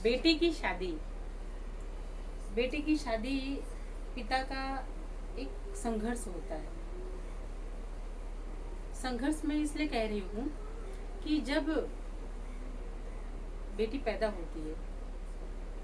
बेटी की शादी। बेटी की शादी पिता का एक संघर्ष होता है। संघर्ष मैं इसलिए कह रही हूँ कि जब बेटी पैदा होती है,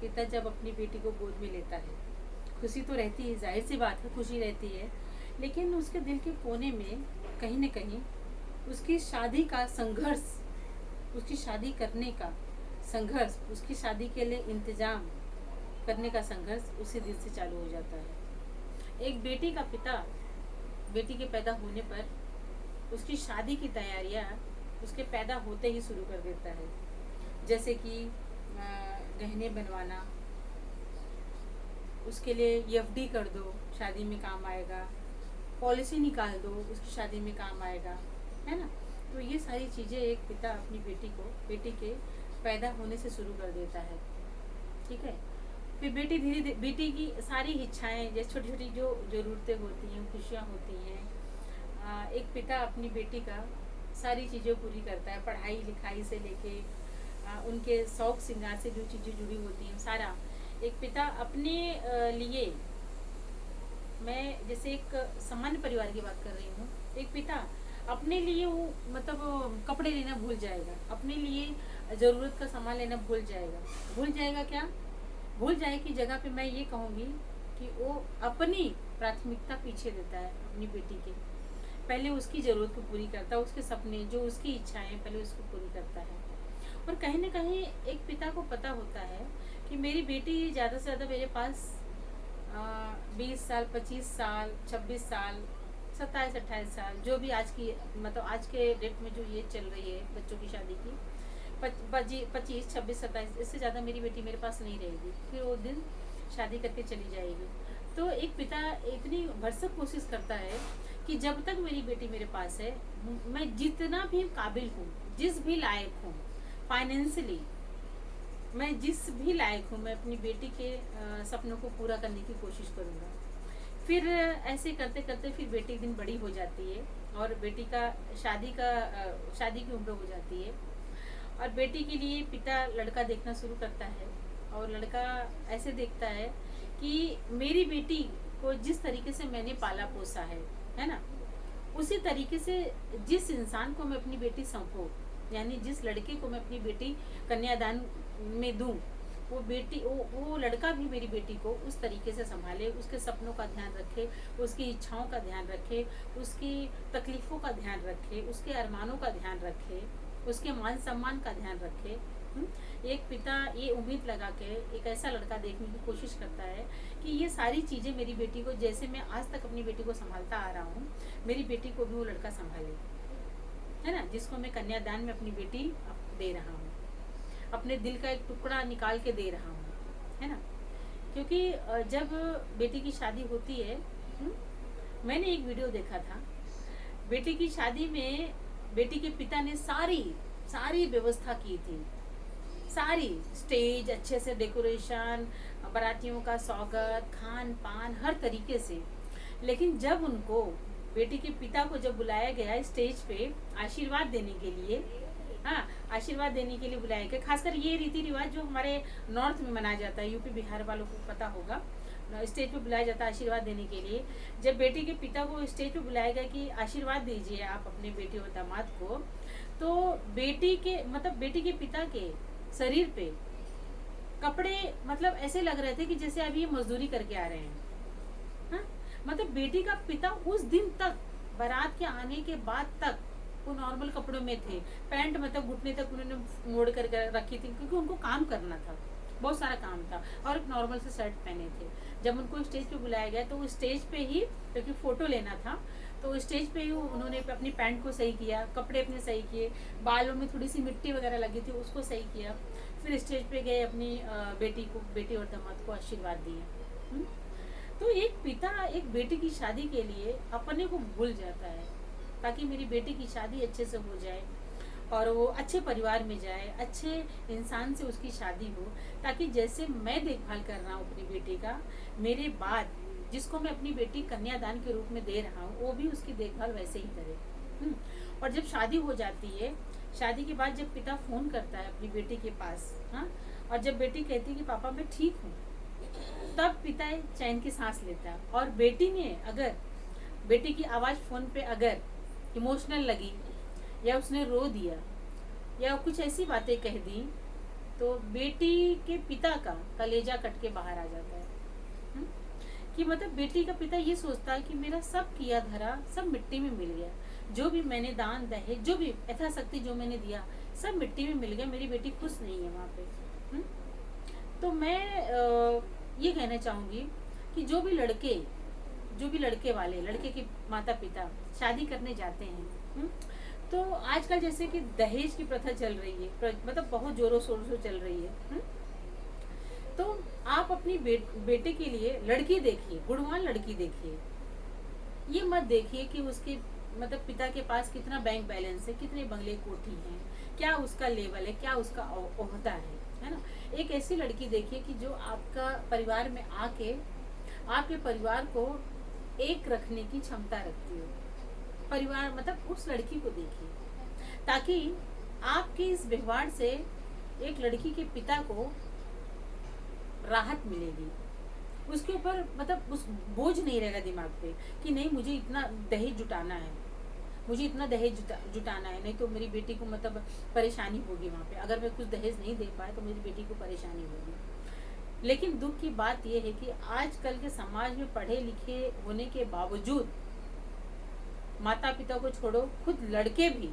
पिता जब अपनी बेटी को गोद में लेता है, खुशी तो रहती है, जाहिर सी बात है, खुशी रहती है, लेकिन उसके दिल के कोने में कहीं न कहीं उसकी शादी का संघर्ष, उसकी शादी करने का संघर्ष, उसकी शादी के लिए इंतज़ाम करने का संघर्ष उसी दिन से चालू हो जाता है। एक बेटी का पिता बेटी के पैदा होने पर उसकी शादी की तैयारियां उसके पैदा होते ही शुरू कर देता है। जैसे कि गहने बनवाना, उसके लिए एफडी कर दो, शादी में काम आएगा, पॉलिसी निकाल दो, उसकी शादी में काम आएगा, है ना। तो ये सारी चीज़ें एक पिता अपनी बेटी के पैदा होने से शुरू कर देता है, ठीक है। फिर बेटी धीरे धीरे बेटी की सारी इच्छाएं, जैसे छोटी छोटी जो ज़रूरतें होती हैं, खुशियाँ होती हैं, एक पिता अपनी बेटी का सारी चीज़ें पूरी करता है, पढ़ाई लिखाई से लेके उनके शौक श्रृंगार से जो चीज़ें जुड़ी होती हैं, सारा एक पिता अपने लिए, मैं जैसे एक सामान्य परिवार की बात कर रही हूँ, एक पिता अपने लिए वो मतलब कपड़े लेना भूल जाएगा, अपने लिए ज़रूरत का सामान लेना भूल जाएगा क्या, भूल जाए की जगह पे मैं ये कहूँगी कि वो अपनी प्राथमिकता पीछे देता है अपनी बेटी के। पहले उसकी ज़रूरत को पूरी करता है, उसके सपने, जो उसकी इच्छाएं, पहले उसको पूरी करता है। और कहीं ना कहीं एक पिता को पता होता है कि मेरी बेटी ज़्यादा से ज़्यादा मेरे पास 20 साल, 25 साल, 26 साल, 27-28 साल, जो भी आज की मतलब आज के डेट में जो ये चल रही है बच्चों की शादी की, 25, 26, 27, इससे ज़्यादा मेरी बेटी मेरे पास नहीं रहेगी, फिर वो दिन शादी करके चली जाएगी। तो एक पिता इतनी भरसक कोशिश करता है कि जब तक मेरी बेटी मेरे पास है, मैं जितना भी काबिल हूँ, जिस भी लायक हूँ फाइनेंशियली, मैं जिस भी लायक हूँ, मैं अपनी बेटी के सपनों को पूरा करने की कोशिश करूँगा। फिर ऐसे करते करते फिर बेटी एक दिन बड़ी हो जाती है और बेटी का शादी की उम्र हो जाती है, और बेटी के लिए पिता लड़का देखना शुरू करता है। और लड़का ऐसे देखता है कि मेरी बेटी को जिस तरीके से मैंने पाला पोसा है ना, उसी तरीके से जिस इंसान को मैं अपनी बेटी सौंपूँ, यानी जिस लड़के को मैं अपनी बेटी कन्यादान में दूँ, वो लड़का भी मेरी बेटी को उस तरीके से संभाले, उसके सपनों का ध्यान रखे, उसकी इच्छाओं का ध्यान रखे, उसकी तकलीफ़ों का ध्यान रखे, उसके अरमानों का ध्यान रखे, उसके मान सम्मान का ध्यान रखे। एक पिता ये उम्मीद लगा के एक ऐसा लड़का देखने की कोशिश करता है कि ये सारी चीज़ें मेरी बेटी को, जैसे मैं आज तक अपनी बेटी को संभालता आ रहा हूँ, मेरी बेटी को भी वो लड़का संभाले, है ना, जिसको मैं कन्यादान में अपनी बेटी दे रहा हूँ, अपने दिल का एक टुकड़ा निकाल के दे रहा हूँ, है ना। क्योंकि जब बेटी की शादी होती है, मैंने एक वीडियो देखा था, बेटी की शादी में बेटी के पिता ने सारी सारी व्यवस्था की थी, सारी स्टेज अच्छे से डेकोरेशन, बारातियों का स्वागत, खान पान, हर तरीके से। लेकिन जब उनको बेटी के पिता को जब बुलाया गया स्टेज पे आशीर्वाद देने के लिए, हाँ, आशीर्वाद देने के लिए बुलाया गया, खासकर ये रीति रिवाज जो हमारे नॉर्थ में मनाया जाता है, यूपी बिहार वालों को पता होगा, स्टेज पे बुलाया जाता है आशीर्वाद देने के लिए। जब बेटी के पिता को स्टेज पे बुलाया गया कि आशीर्वाद दीजिए आप अपने बेटी और दामाद को, तो बेटी के पिता के शरीर पे कपड़े मतलब ऐसे लग रहे थे कि जैसे अभी ये मजदूरी करके आ रहे हैं, हाँ? मतलब बेटी का पिता उस दिन तक, बारात के आने के बाद तक वो नॉर्मल कपड़ों में थे, पैंट मतलब घुटने तक उन्होंने मोड़ कर रखी थी, क्योंकि उनको काम करना था, बहुत सारा काम था, और एक नॉर्मल से शर्ट पहने थे। जब उनको स्टेज पे बुलाया गया तो स्टेज पे ही, क्योंकि फ़ोटो लेना था, तो स्टेज पे ही उन्होंने अपनी पैंट को सही किया, कपड़े अपने सही किए, बालों में थोड़ी सी मिट्टी वगैरह लगी थी उसको सही किया, फिर स्टेज पे गए अपनी बेटी और दामाद को आशीर्वाद दिए। तो एक पिता एक बेटी की शादी के लिए अपने को भूल जाता है, ताकि मेरी बेटी की शादी अच्छे से हो जाए और वो अच्छे परिवार में जाए, अच्छे इंसान से उसकी शादी हो, ताकि जैसे मैं देखभाल कर रहा हूँ अपनी बेटी का, मेरे बाद जिसको मैं अपनी बेटी कन्यादान के रूप में दे रहा हूँ, वो भी उसकी देखभाल वैसे ही करे। और जब शादी हो जाती है शादी के बाद जब पिता फ़ोन करता है अपनी बेटी के पास, हाँ, और जब बेटी कहती है कि पापा मैं ठीक हूँ, तब पिता चैन की सांस लेता है। और बेटी ने अगर, बेटी की आवाज़ फ़ोन पे अगर इमोशनल लगी, या उसने रो दिया, या कुछ ऐसी बातें कह दी, तो बेटी के पिता का कलेजा कट के बाहर आ जाता है। हुँ? कि मतलब बेटी का पिता ये सोचता है कि मेरा सब किया धरा सब मिट्टी में मिल गया, जो भी मैंने दान दहेज जो भी यथाशक्ति जो मैंने दिया सब मिट्टी में मिल गया, मेरी बेटी खुश नहीं है वहाँ पे। हुँ? तो मैं ये कहना चाहूँगी कि जो भी लड़के वाले, लड़के के माता पिता शादी करने जाते हैं, हुँ? तो आजकल जैसे कि दहेज की प्रथा चल रही है, मतलब बहुत जोरों शोरों से चल रही है। हुँ? तो आप अपनी बेटे के लिए लड़की देखिए, गुणवान लड़की देखिए। ये मत देखिए कि उसके मतलब पिता के पास कितना बैंक बैलेंस है, कितने बंगले कोठी हैं, क्या उसका लेवल है, क्या उसका ओहदा है ना। एक ऐसी लड़की देखिए कि जो आपका परिवार में आके आपके परिवार को एक रखने की क्षमता रखती हो। परिवार मतलब उस लड़की को देखिए, ताकि आपके इस व्यवहार से एक लड़की के पिता को राहत मिलेगी। उसके ऊपर मतलब उस बोझ नहीं रहेगा दिमाग पे कि नहीं मुझे इतना दहेज जुटाना है, मुझे इतना दहेज जुटाना है, नहीं तो मेरी बेटी को मतलब परेशानी होगी वहाँ पे। अगर मैं कुछ दहेज नहीं दे पाए तो मेरी बेटी को परेशानी होगी। लेकिन दुख की बात यह है कि आजकल के समाज में पढ़े लिखे होने के बावजूद माता पिता को छोड़ो, खुद लड़के भी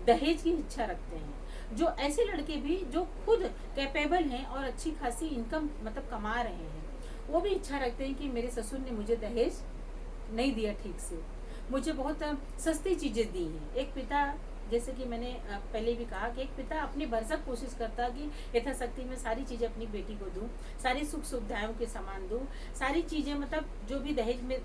दहेज की इच्छा रखते हैं। जो ऐसे लड़के भी जो खुद कैपेबल हैं और अच्छी खासी इनकम मतलब कमा रहे हैं, वो भी इच्छा रखते हैं कि मेरे ससुर ने मुझे दहेज नहीं दिया ठीक से, मुझे बहुत सस्ती चीज़ें दी हैं। एक पिता, जैसे कि मैंने पहले भी कहा कि एक पिता अपनी भरसक कोशिश करता कि यथाशक्ति में सारी चीज़ें अपनी बेटी को दूँ, सारी सुख सुविधाओं के सामान दूँ, सारी चीज़ें मतलब जो भी दहेज में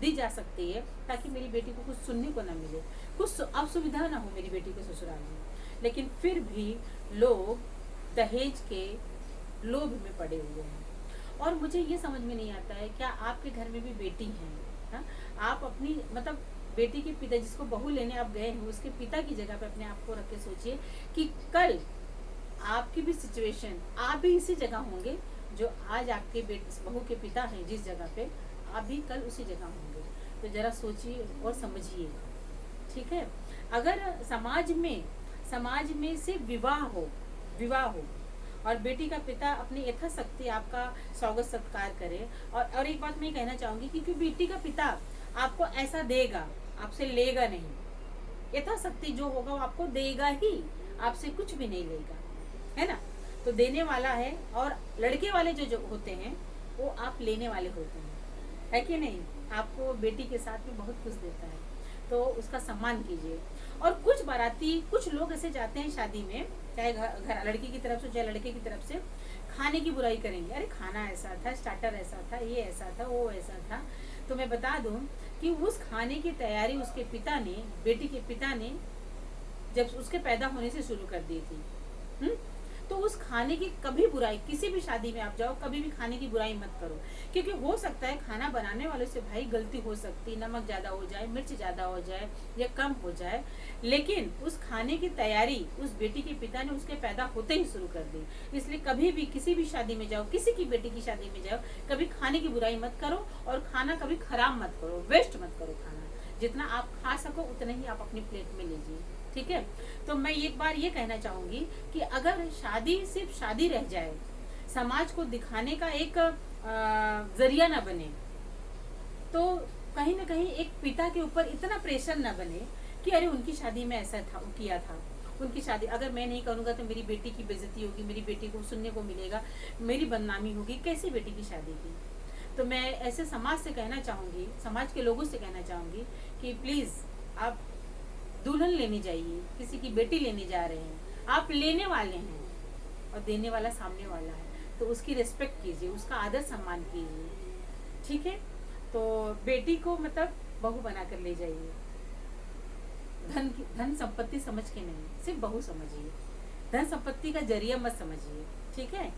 दी जा सकती है, ताकि मेरी बेटी को कुछ सुनने को ना मिले, कुछ असुविधा ना हो मेरी बेटी के ससुराल में। लेकिन फिर भी लोग दहेज के लोभ में पड़े हुए हैं। और मुझे ये समझ में नहीं आता है, क्या आपके घर में भी बेटी है? हाँ? आप अपनी मतलब बेटी के पिता, जिसको बहू लेने आप गए हैं, उसके पिता की जगह पे अपने आप को रख के सोचिए कि कल आपकी भी सिचुएशन, आप भी इसी जगह होंगे जो आज आपके बहू के पिता हैं जिस जगह पे, आप भी कल उसी जगह होंगे। तो जरा सोचिए और समझिए, ठीक है। अगर समाज में से विवाह हो और बेटी का पिता अपनी यथाशक्ति आपका स्वागत सत्कार करे, और एक बात मैं कहना चाहूँगी, क्योंकि बेटी का पिता आपको ऐसा देगा, आपसे लेगा नहीं। यथाशक्ति जो होगा वो आपको देगा ही, आपसे कुछ भी नहीं लेगा, है ना। तो देने वाला है, और लड़के वाले जो होते हैं वो आप लेने वाले होते हैं, है कि नहीं। आपको बेटी के साथ में बहुत कुछ देता है, तो उसका सम्मान कीजिए। और कुछ बाराती, कुछ लोग ऐसे जाते हैं शादी में, चाहे घर लड़की की तरफ से चाहे लड़के की तरफ से, खाने की बुराई करेंगे, अरे खाना ऐसा था, स्टार्टर ऐसा था, ये ऐसा था, वो ऐसा था। तो मैं बता दूं कि उस खाने की तैयारी उसके पिता ने, बेटी के पिता ने जब उसके पैदा होने से शुरू कर दी थी। तो उस खाने की कभी बुराई, किसी भी शादी में आप जाओ, कभी भी खाने की बुराई मत करो, क्योंकि हो सकता है खाना बनाने वालों से भाई गलती हो सकती, नमक ज़्यादा हो जाए, मिर्च ज़्यादा हो जाए या कम हो जाए, लेकिन उस खाने की तैयारी उस बेटी के पिता ने उसके पैदा होते ही शुरू कर दी। इसलिए कभी भी किसी भी शादी में जाओ, किसी की बेटी की शादी में जाओ, कभी खाने की बुराई मत करो, और खाना कभी खराब मत करो, वेस्ट मत करो खाना। जितना आप खा सको उतना ही आप अपनी प्लेट में लीजिए, ठीक है। तो मैं एक बार ये कहना चाहूँगी कि अगर शादी सिर्फ शादी रह जाए, समाज को दिखाने का एक जरिया ना बने, तो कहीं ना कहीं एक पिता के ऊपर इतना प्रेशर ना बने कि अरे उनकी शादी में ऐसा था, किया था, उनकी शादी अगर मैं नहीं करूँगा तो मेरी बेटी की बेइज्जती होगी, मेरी बेटी को सुनने को मिलेगा, मेरी बदनामी होगी, कैसी बेटी की शादी की। तो मैं ऐसे समाज से कहना चाहूँगी, समाज के लोगों से कहना चाहूँगी कि प्लीज़ आप दुल्हन लेने जाइए, किसी की बेटी लेने जा रहे हैं, आप लेने वाले हैं और देने वाला सामने वाला है, तो उसकी रिस्पेक्ट कीजिए, उसका आदर सम्मान कीजिए, ठीक है। तो बेटी को मतलब बहू बना कर ले जाइए, धन संपत्ति समझ के नहीं, सिर्फ बहू समझिए, धन संपत्ति का जरिया मत समझिए, ठीक है।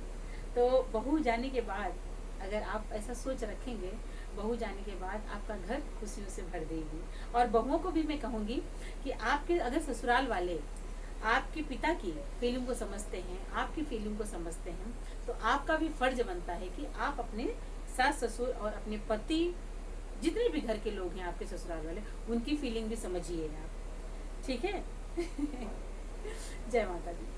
तो बहू जाने के बाद अगर आप ऐसा सोच रखेंगे, बहू जाने के बाद आपका घर खुशियों से भर देगी। और बहुओं को भी मैं कहूँगी कि आपके अगर ससुराल वाले आपके पिता की फीलिंग को समझते हैं, आपकी फीलिंग को समझते हैं, तो आपका भी फर्ज बनता है कि आप अपने सास ससुर और अपने पति, जितने भी घर के लोग हैं आपके ससुराल वाले, उनकी फीलिंग भी समझिए आप। ठीक है। जय माता दी।